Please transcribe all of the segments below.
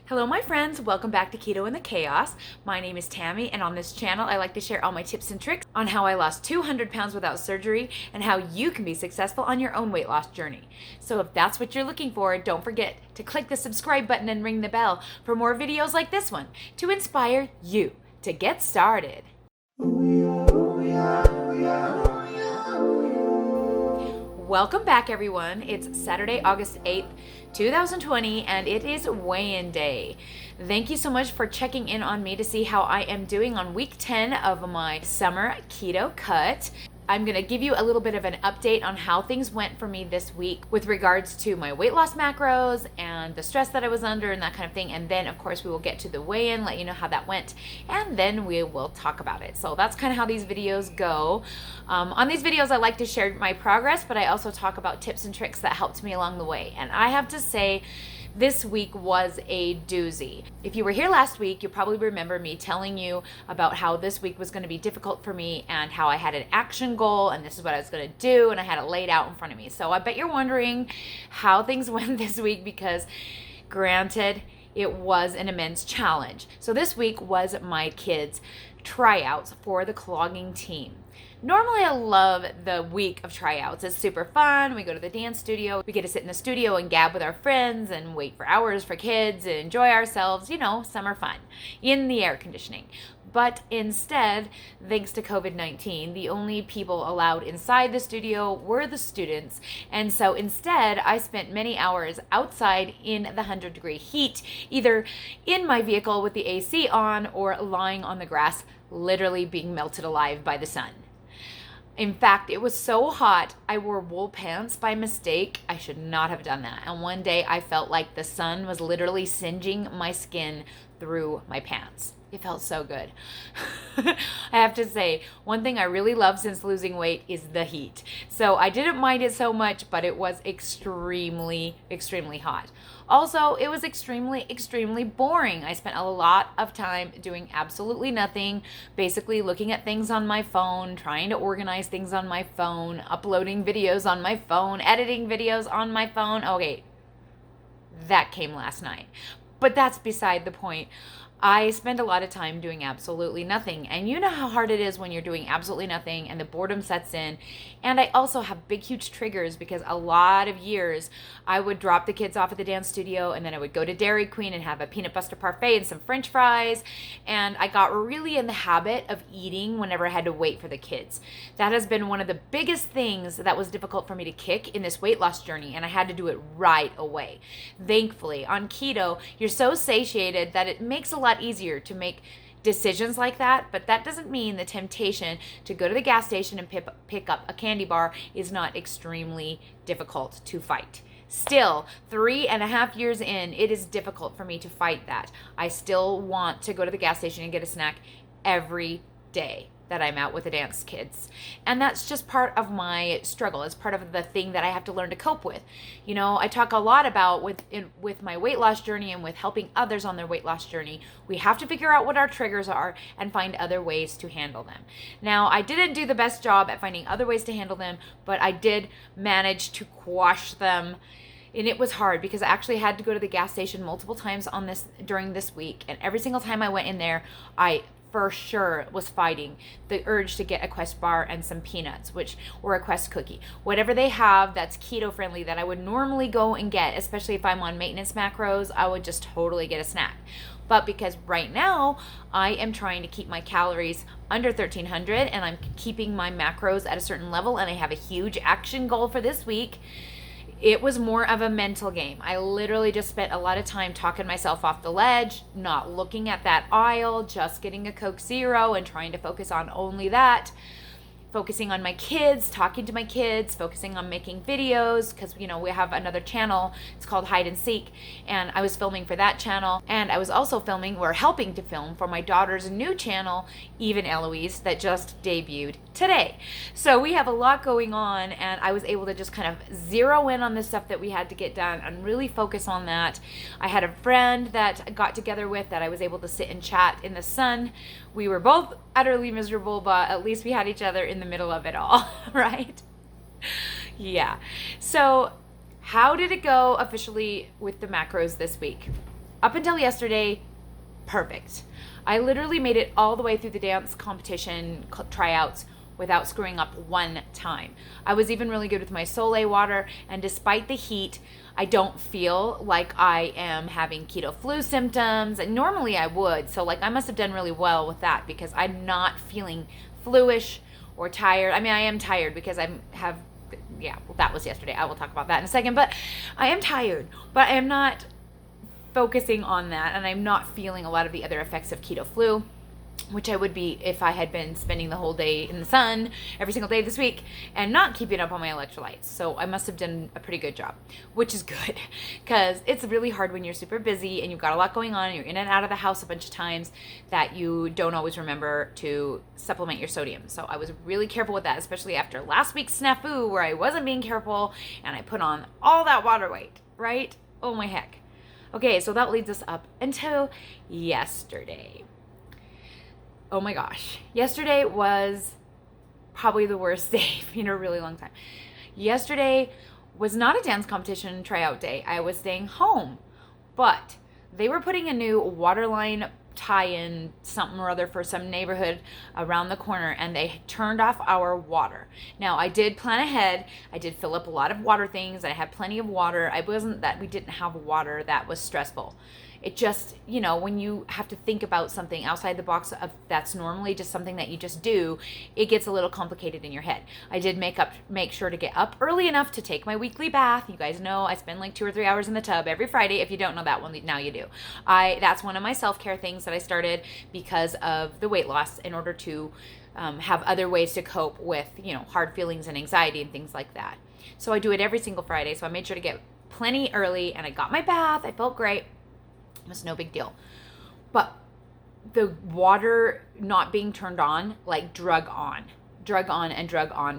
Hello my friends, welcome back to Keto and the Chaos. My name is Tammy, and on this channel I like to share all my tips and tricks on how I lost 200 pounds without surgery and how you can be successful on your own weight loss journey. So if that's what you're looking for, don't forget to click the subscribe button and ring the bell for more videos like this one to inspire you to get started. Welcome back everyone. It's Saturday, August 8th, 2020, and it is weigh-in day. Thank you so much for checking in on me to see how I am doing on week 10 of my summer keto cut. I'm going to give you a little bit of an update on how things went for me this week with regards to my weight loss macros and the stress that I was under and that kind of thing. And then, of course, we will get to the weigh-in, let you know how that went, and then we will talk about it. So that's kind of how these videos go. On these videos, I like to share my progress, but I also talk about tips and tricks that helped me along the way. And I have to say, this week was a doozy. If you were here last week, you probably remember me telling you about how this week was going to be difficult for me and how I had an action goal and this is what I was going to do, and I had it laid out in front of me. So I bet you're wondering how things went this week because, granted, it was an immense challenge. So this week was my kids' tryouts for the clogging team. Normally I love the week of tryouts. It's super fun. We go to the dance studio. We get to sit in the studio and gab with our friends and wait for hours for kids and enjoy ourselves, summer fun in the air conditioning. But instead, thanks to COVID-19, the only people allowed inside the studio were the students. And so instead, I spent many hours outside in the 100-degree heat, either in my vehicle with the AC on or lying on the grass, literally being melted alive by the sun. In fact, it was so hot, I wore wool pants by mistake. I should not have done that. And one day I felt like the sun was literally singeing my skin through my pants. It felt so good. I have to say, one thing I really love since losing weight is the heat. So I didn't mind it so much, but it was extremely, extremely hot. Also, it was extremely, extremely boring. I spent a lot of time doing absolutely nothing, basically looking at things on my phone, trying to organize things on my phone, uploading videos on my phone, editing videos on my phone. Okay, that came last night. But that's beside the point. I spend a lot of time doing absolutely nothing. And you know how hard it is when you're doing absolutely nothing and the boredom sets in. And I also have big, huge triggers because a lot of years I would drop the kids off at the dance studio and then I would go to Dairy Queen and have a peanut butter parfait and some French fries. And I got really in the habit of eating whenever I had to wait for the kids. That has been one of the biggest things that was difficult for me to kick in this weight loss journey. And I had to do it right away. Thankfully, on keto, you're so satiated that it makes a lot easier to make decisions like that, but that doesn't mean the temptation to go to the gas station and pick up a candy bar is not extremely difficult to fight. Still, 3.5 years in, it is difficult for me to fight that. I still want to go to the gas station and get a snack every day that I'm out with the dance kids. And that's just part of my struggle. It's part of the thing that I have to learn to cope with. I talk a lot about with my weight loss journey and with helping others on their weight loss journey, we have to figure out what our triggers are and find other ways to handle them. Now, I didn't do the best job at finding other ways to handle them, but I did manage to quash them. And it was hard because I actually had to go to the gas station multiple times during this week. And every single time I went in there, I for sure was fighting the urge to get a Quest bar and some peanuts, or a Quest cookie. Whatever they have that's keto friendly that I would normally go and get, especially if I'm on maintenance macros, I would just totally get a snack. But because right now I am trying to keep my calories under 1,300 and I'm keeping my macros at a certain level and I have a huge action goal for this week, it was more of a mental game. I literally just spent a lot of time talking myself off the ledge, not looking at that aisle, just getting a Coke Zero and trying to focus on only that. Focusing on my kids, talking to my kids, focusing on making videos, because we have another channel, it's called Hide and Seek, and I was filming for that channel, and I was also helping to film for my daughter's new channel, Even Eloise, that just debuted today. So we have a lot going on, and I was able to just kind of zero in on the stuff that we had to get done and really focus on that. I had a friend that I got together with that I was able to sit and chat in the sun. We were both utterly miserable, but at least we had each other in the middle of it all, right? Yeah. So how did it go officially with the macros this week? up until yesterday, perfect. I literally made it all the way through the dance competition tryouts without screwing up one time. I was even really good with my Solé water, and despite the heat, I don't feel like I am having keto flu symptoms, and normally I would. So like I must have done really well with that because I'm not feeling fluish or tired. I mean, I am tired because that was yesterday. I will talk about that in a second, but I am tired, but I am not focusing on that, and I'm not feeling a lot of the other effects of keto flu, which I would be if I had been spending the whole day in the sun every single day this week and not keeping up on my electrolytes. So I must have done a pretty good job, which is good because it's really hard when you're super busy and you've got a lot going on and you're in and out of the house a bunch of times that you don't always remember to supplement your sodium. So I was really careful with that, especially after last week's snafu where I wasn't being careful and I put on all that water weight, right? Oh my heck. Okay, so that leads us up until yesterday. Oh my gosh. Yesterday was probably the worst day in a really long time. Yesterday was not a dance competition tryout day. I was staying home, but they were putting a new water line tie-in something or other for some neighborhood around the corner, and they turned off our water. Now, I did plan ahead. I did fill up a lot of water things. I had plenty of water. I wasn't that we didn't have water that was stressful. It just, when you have to think about something outside the box of that's normally just something that you just do, it gets a little complicated in your head. I did make sure to get up early enough to take my weekly bath. You guys know I spend like 2 or 3 hours in the tub every Friday. If you don't know that one, now you do. That's one of my self-care things that I started because of the weight loss in order to have other ways to cope with, hard feelings and anxiety and things like that. So I do it every single Friday. So I made sure to get plenty early, and I got my bath. I felt great. It was no big deal. But the water not being turned on, like drug on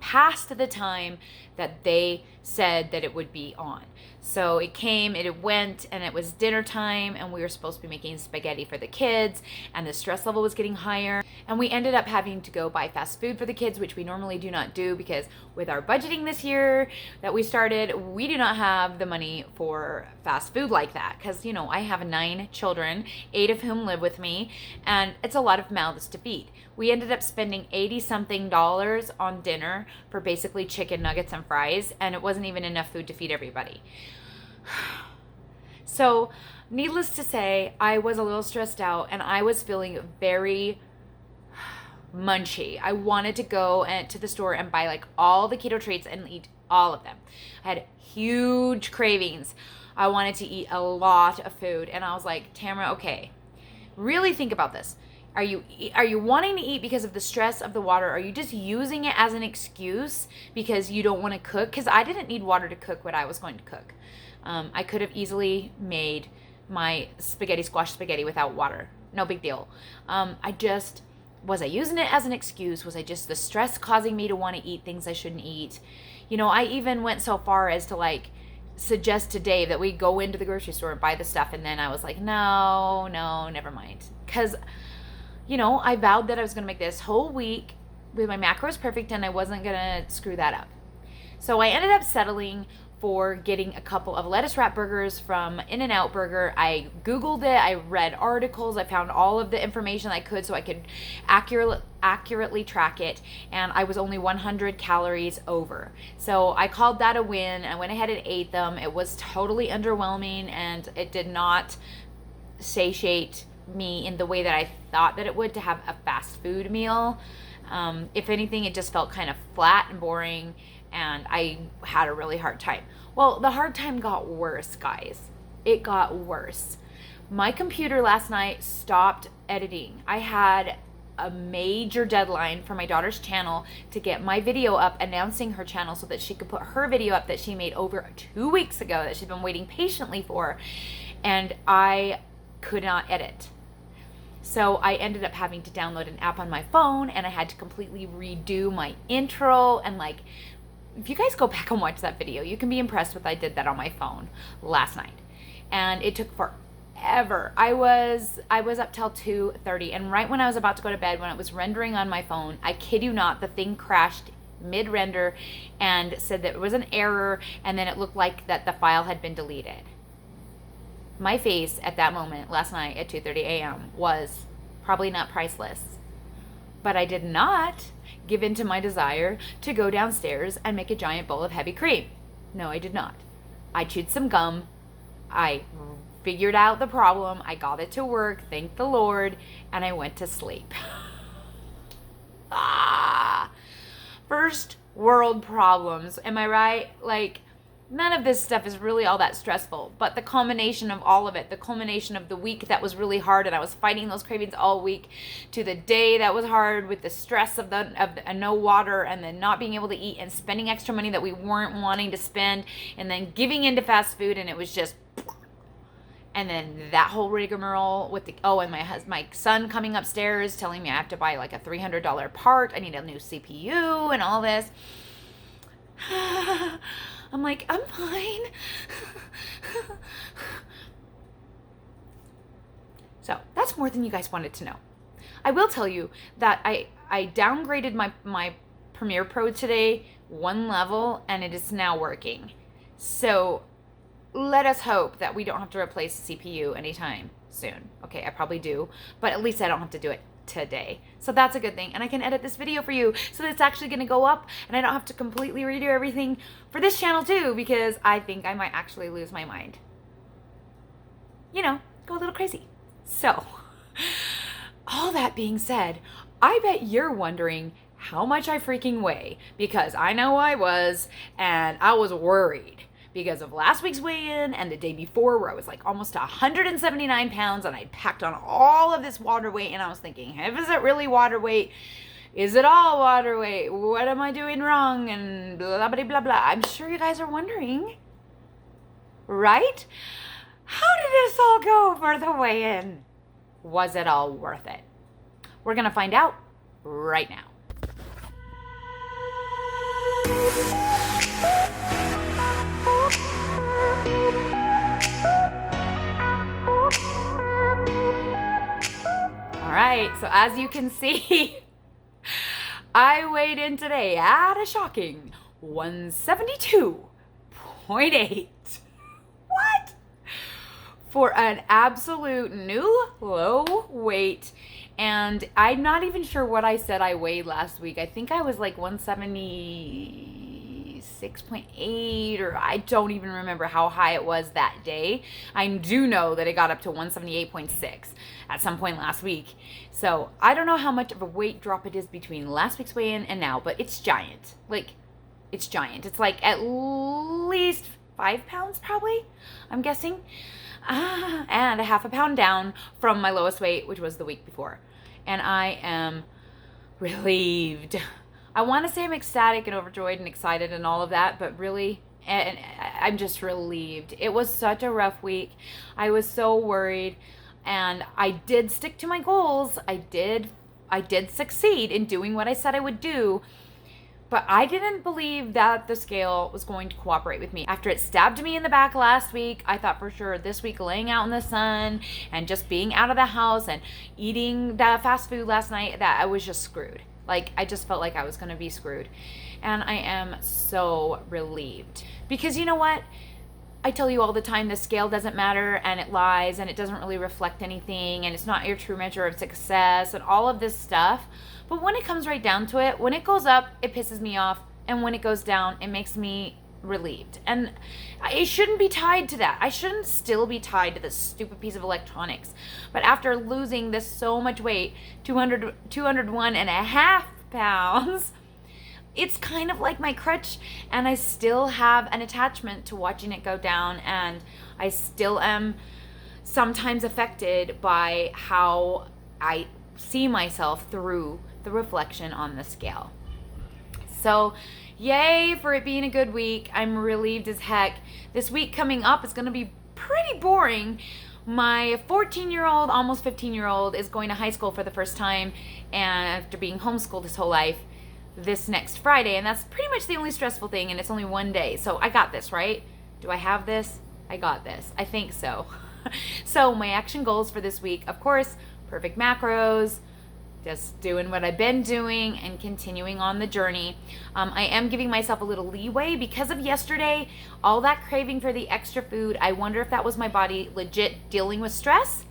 past the time that they said that it would be on. So it came, it went, and it was dinner time, and we were supposed to be making spaghetti for the kids, and the stress level was getting higher, and we ended up having to go buy fast food for the kids, which we normally do not do because with our budgeting this year that we started, we do not have the money for fast food like that because, I have 9 children, 8 of whom live with me, and it's a lot of mouths to feed. We ended up spending $80-something on dinner for basically chicken nuggets and fries, and it wasn't even enough food to feed everybody. So, needless to say, I was a little stressed out and I was feeling very munchy. I wanted to go to the store and buy like all the keto treats and eat all of them. I had huge cravings. I wanted to eat a lot of food, and I was like, Tamra, okay, really think about this. Are you wanting to eat because of the stress of the water? Are you just using it as an excuse because you don't want to cook? Because I didn't need water to cook what I was going to cook. I could have easily made my squash spaghetti without water. No big deal. Was I using it as an excuse? Was I just the stress causing me to want to eat things I shouldn't eat? I even went so far as to suggest to Dave that we go into the grocery store and buy the stuff. And then I was like, no, never mind. Because I vowed that I was going to make this whole week with my macros perfect, and I wasn't going to screw that up. So I ended up settling for getting a couple of lettuce wrap burgers from In-N-Out Burger. I Googled it. I read articles. I found all of the information I could so I could accurately track it, and I was only 100 calories over. So I called that a win. I went ahead and ate them. It was totally underwhelming, and it did not satiate me in the way that I thought that it would to have a fast food meal. If anything, it just felt kind of flat and boring, and I had a really hard time. Well, the hard time got worse, guys. It got worse. My computer last night stopped editing. I had a major deadline for my daughter's channel to get my video up announcing her channel so that she could put her video up that she made over 2 weeks ago that she's been waiting patiently for, and I could not edit. So I ended up having to download an app on my phone, and I had to completely redo my intro. And if you guys go back and watch that video, you can be impressed with I did that on my phone last night. And it took forever. I was up till 2:30, and right when I was about to go to bed, when it was rendering on my phone, I kid you not, the thing crashed mid-render and said that it was an error, and then it looked like that the file had been deleted. My face at that moment last night at 2:30 a.m. was probably not priceless. But I did not give in to my desire to go downstairs and make a giant bowl of heavy cream. No, I did not. I chewed some gum. I figured out the problem. I got it to work, thank the Lord, and I went to sleep. First world problems. Am I right? Like, none of this stuff is really all that stressful, but the culmination of all of it, the culmination of the week that was really hard, and I was fighting those cravings all week, to the day that was hard with the stress of the no water, and then not being able to eat, and spending extra money that we weren't wanting to spend, and then giving into fast food, and it was just, and then that whole rigmarole with the, and my son coming upstairs telling me I have to buy like a $300 part, I need a new CPU and all this. I'm like, I'm fine. So that's more than you guys wanted to know. I will tell you that I downgraded my Premiere Pro today one level, and it is now working. So let us hope that we don't have to replace the CPU anytime soon. Okay, I probably do, but at least I don't have to do it today. So that's a good thing. And I can edit this video for you so that it's actually going to go up, and I don't have to completely redo everything for this channel too, because I think I might actually lose my mind. You know, go a little crazy. So, all that being said, I bet you're wondering how much I freaking weigh, because I know I was, and I was worried because of last week's weigh-in and the day before, where I was like almost 179 pounds, and I packed on all of this water weight, and I was thinking, is it really water weight? Is it all water weight? What am I doing wrong? And blah, blah, blah, blah. I'm sure you guys are wondering, right? How did this all go for the weigh-in? Was it all worth it? We're gonna find out right now. All right, so as you can see, I weighed in today at a shocking 172.8. What? For an absolute new low weight. And I'm not even sure what I said I weighed last week. I think I was like 176.8, or I don't even remember how high it was that day. I do know that it got up to 178.6 at some point last week. So I don't know how much of a weight drop it is between last week's weigh-in and now, but it's giant. Like, it's giant. It's like at least 5 pounds probably, I'm guessing. And a half a pound down from my lowest weight, which was the week before. And I am relieved. I want to say I'm ecstatic and overjoyed and excited and all of that, but really, and I'm just relieved. It was such a rough week. I was so worried, and I did stick to my goals. I did succeed in doing what I said I would do. But I didn't believe that the scale was going to cooperate with me. After it stabbed me in the back last week, I thought for sure this week laying out in the sun and just being out of the house and eating that fast food last night, that I was just screwed. Like, I just felt like I was going to be screwed. And I am so relieved. Because you know what? I tell you all the time, the scale doesn't matter, and it lies, and it doesn't really reflect anything, and it's not your true measure of success, and all of this stuff. But when it comes right down to it, when it goes up, it pisses me off. And when it goes down, it makes me relieved. And it shouldn't be tied to that. I shouldn't still be tied to this stupid piece of electronics. But after losing this so much weight, 201 and a half pounds, it's kind of like my crutch. And I still have an attachment to watching it go down. And I still am sometimes affected by how I see myself through the reflection on the scale. So yay for it being a good week. I'm relieved as heck. This week coming up is going to be pretty boring. My 14-year-old, almost 15-year-old is going to high school for the first time, and after being homeschooled his whole life, this next Friday, and that's pretty much the only stressful thing, and it's only one day. So I got this, right? Do I have this? I got this. I think so. So my action goals for this week, of course, perfect macros, Just doing what I've been doing and continuing on the journey. I am giving myself a little leeway because of yesterday, all that craving for the extra food. I wonder if that was my body legit dealing with stress,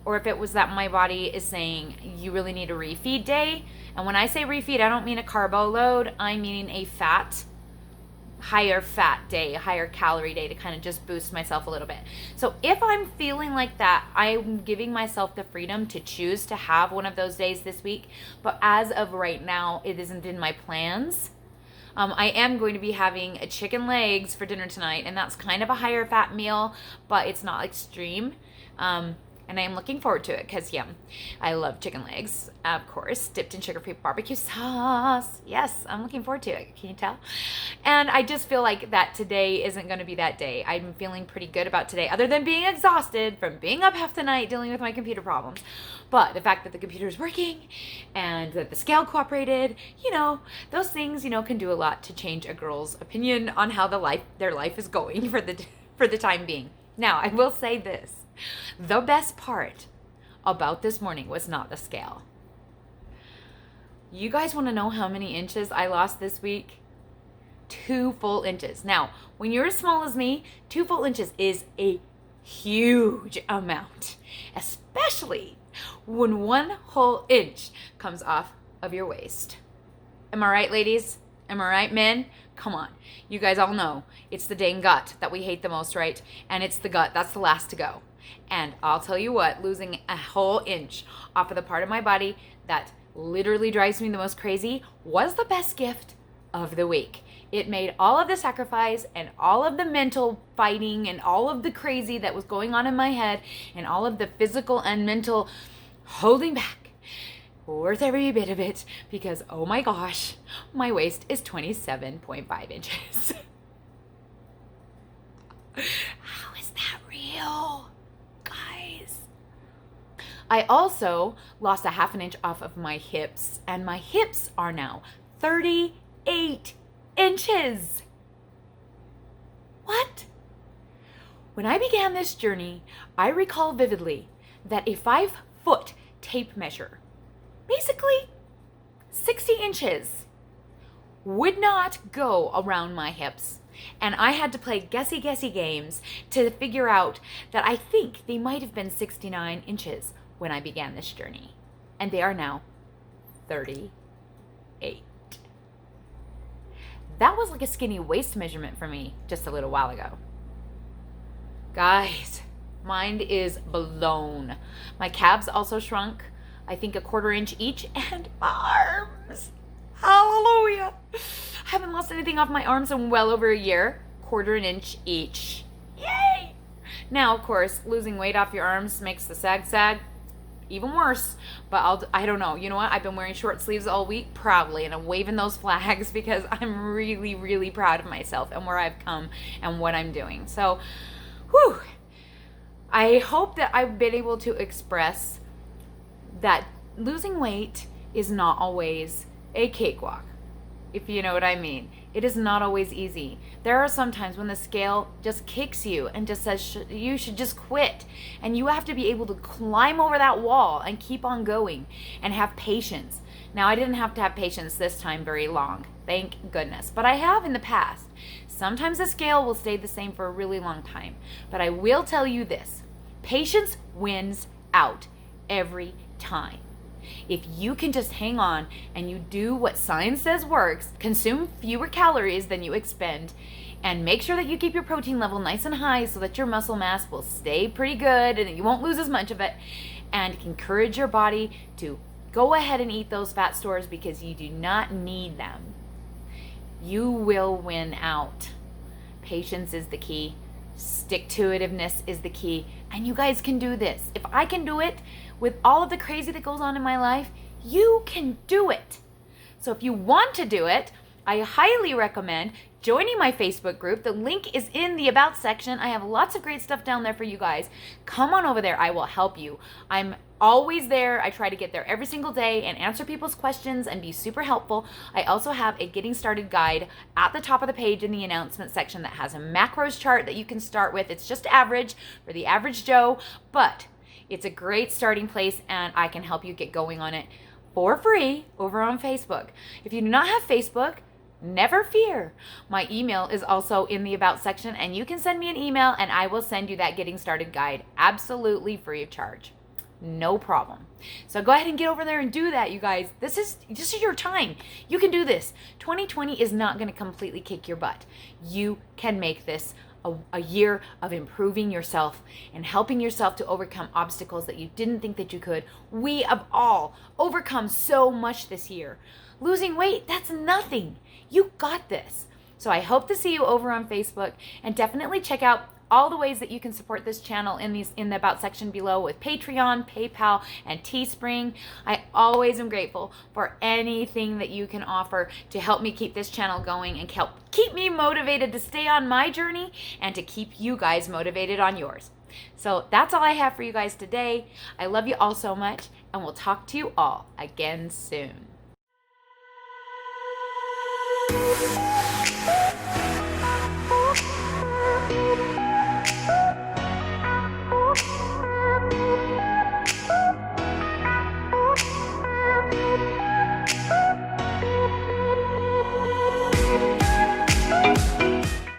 or if it was that my body is saying you really need a refeed day. And when I say refeed, I don't mean a carbo load. I mean a higher fat day, a higher calorie day to kind of just boost myself a little bit. So if I'm feeling like that, I'm giving myself the freedom to choose to have one of those days this week. But as of right now, it isn't in my plans. I am going to be having a chicken legs for dinner tonight, and that's kind of a higher fat meal, but it's not extreme. And I am looking forward to it because, yeah, I love chicken legs, of course, dipped in sugar-free barbecue sauce. Yes, I'm looking forward to it. Can you tell? And I just feel like that today isn't going to be that day. I'm feeling pretty good about today, other than being exhausted from being up half the night dealing with my computer problems. But the fact that the computer is working and that the scale cooperated, those things, can do a lot to change a girl's opinion on how their life is going for the time being. Now, I will say this. The best part about this morning was not the scale. You guys want to know how many inches I lost this week? 2 full inches. Now, when you're as small as me, 2 full inches is a huge amount, especially when 1 whole inch comes off of your waist. Am I right, ladies? Am I right, men? Come on. You guys all know it's the dang gut that we hate the most, right? And it's the gut that's the last to go. And I'll tell you what, losing a whole inch off of the part of my body that literally drives me the most crazy was the best gift of the week. It made all of the sacrifice and all of the mental fighting and all of the crazy that was going on in my head and all of the physical and mental holding back worth every bit of it, because oh my gosh, my waist is 27.5 inches. How is that real? Guys. I also lost a half an inch off of my hips, and my hips are now 38 inches. What? When I began this journey, I recall vividly that a 5-foot tape measure, basically 60 inches, would not go around my hips. And I had to play guessy games to figure out that I think they might have been 69 inches when I began this journey. And they are now 38. That was like a skinny waist measurement for me just a little while ago. Guys, mind is blown. My calves also shrunk, I think 1/4 inch each, and my arms. Hallelujah. I haven't lost anything off my arms in well over a year. 1/4 inch each. Yay! Now, of course, losing weight off your arms makes the sag even worse. But I don't know. You know what? I've been wearing short sleeves all week proudly, and I'm waving those flags because I'm really, really proud of myself and where I've come and what I'm doing. So, whew. I hope that I've been able to express that losing weight is not always a cakewalk, if you know what I mean. It is not always easy. There are some times when the scale just kicks you and just says you should just quit, and you have to be able to climb over that wall and keep on going and have patience. Now, I didn't have to have patience this time very long, thank goodness, but I have in the past. Sometimes the scale will stay the same for a really long time, but I will tell you this: patience wins out every time. If you can just hang on and you do what science says works, consume fewer calories than you expend, and make sure that you keep your protein level nice and high so that your muscle mass will stay pretty good and that you won't lose as much of it, and encourage your body to go ahead and eat those fat stores because you do not need them, you will win out. Patience is the key. Stick-to-itiveness is the key. And you guys can do this. If I can do it with all of the crazy that goes on in my life, you can do it. So if you want to do it, I highly recommend joining my Facebook group. The link is in the About section. I have lots of great stuff down there for you guys. Come on over there. I will help you. I'm always there. I try to get there every single day and answer people's questions and be super helpful. I also have a getting started guide at the top of the page in the announcement section that has a macros chart that you can start with. It's just average for the average Joe, but it's a great starting place, and I can help you get going on it for free over on Facebook. If you do not have Facebook, never fear. My email is also in the About section, and you can send me an email and I will send you that Getting Started guide absolutely free of charge. No problem. So go ahead and get over there and do that, you guys. This is your time. You can do this. 2020 is not going to completely kick your butt. You can make this a year of improving yourself and helping yourself to overcome obstacles that you didn't think that you could. We have all overcome so much this year. Losing weight, that's nothing. You got this. So I hope to see you over on Facebook, and definitely check out all the ways that you can support this channel in the About section below with Patreon, PayPal, and Teespring. I always am grateful for anything that you can offer to help me keep this channel going and help keep me motivated to stay on my journey and to keep you guys motivated on yours. So that's all I have for you guys today. I love you all so much, and we'll talk to you all again soon.